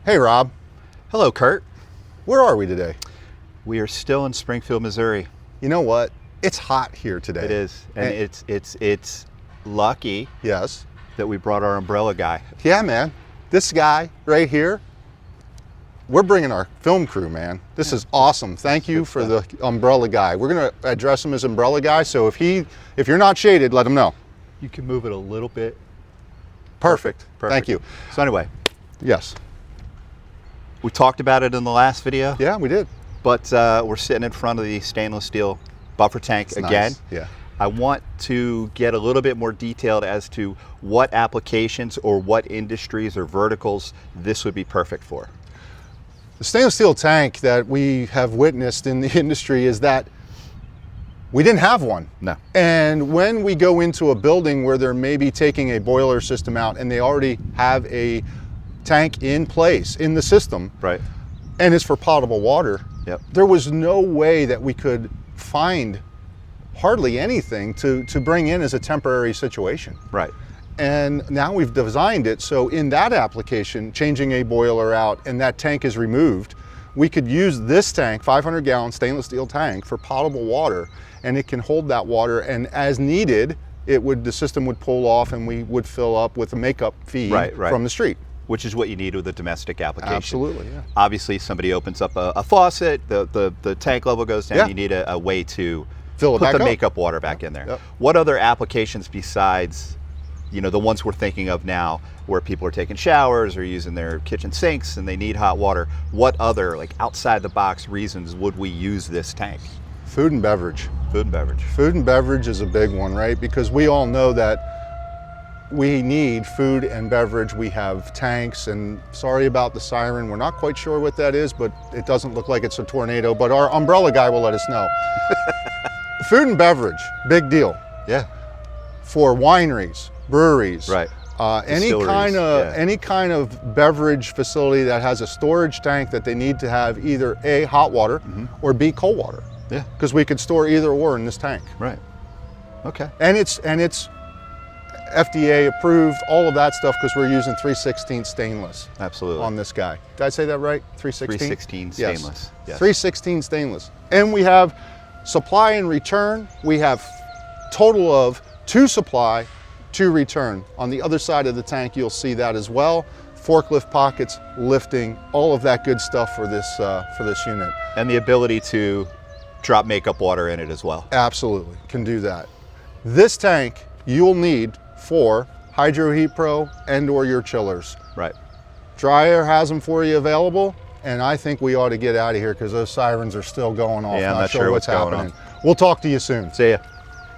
Hey Rob, Hello, Kurt. where are we today? We are still in Springfield, Missouri. You know what? It's hot here today. It is, and it's lucky Yes. that we brought our umbrella guy. Yeah, man. This guy right here, we're bringing our film crew, man. This is awesome. Thank you for the umbrella guy. We're gonna address him as umbrella guy. So if you're not shaded, let him know. You can move it a little bit. Perfect. Thank you. So anyway, Yes. we talked about it in the last video, Yeah, we did. but we're sitting in front of the stainless steel buffer tank It's again. nice. Yeah. I want to get a little bit more detailed as to what applications or what industries or verticals this would be perfect for. The stainless steel tank that we have witnessed in the industry is that we didn't have one. No. And when we go into a building where they're maybe taking a boiler system out and they already have a tank in place in the system, Right. and it's for potable water, Yep. there was no way that we could find hardly anything to bring in as a temporary situation. Right. And now we've designed it so in that application, changing a boiler out and that tank is removed, we could use this tank, 500-gallon stainless steel tank, for potable water, and it can hold that water, and as needed, the system would pull off and we would fill up with a makeup feed Right. from the street. Which is what you need with a domestic application. Absolutely, yeah. Obviously, somebody opens up a faucet, the tank level goes down, Yeah. you need a way to Fill it put back the up. makeup water back in there. Yep. What other applications besides, the ones we're thinking of now, where people are taking showers or using their kitchen sinks and they need hot water, what other, like outside the box reasons would we use this tank? Food and beverage. Food and beverage. Food and beverage is a big one, right? Because we all know that we need food and beverage. We have tanks, and sorry about the siren. We're not quite sure what that is, but it doesn't look like it's a tornado, but our umbrella guy will let us know. Food and beverage, big deal. Yeah. For wineries, breweries, Right. any Distilleries, kind of beverage facility that has a storage tank that they need to have either A, hot water, or B, cold water. Yeah. Because we could store either or in this tank. Right. Okay. And it's FDA approved, all of that stuff, because we're using 3/16 stainless Absolutely. on this guy. Did I say that right? 3/16? 3/16 stainless. Yes. 3/16 stainless. And we have supply and return. We have total of 2 supply, 2 return. On the other side of the tank, you'll see that as well. Forklift pockets, lifting, all of that good stuff for this unit. And the ability to drop makeup water in it as well. Absolutely, can do that. This tank you'll need for Hydro Heat Pro and or your chillers. Right. DryAir has them for you available, and I think we ought to get out of here because those sirens are still going off. Yeah, I'm not not sure sure what's what's going happening. We'll talk to you soon. See ya.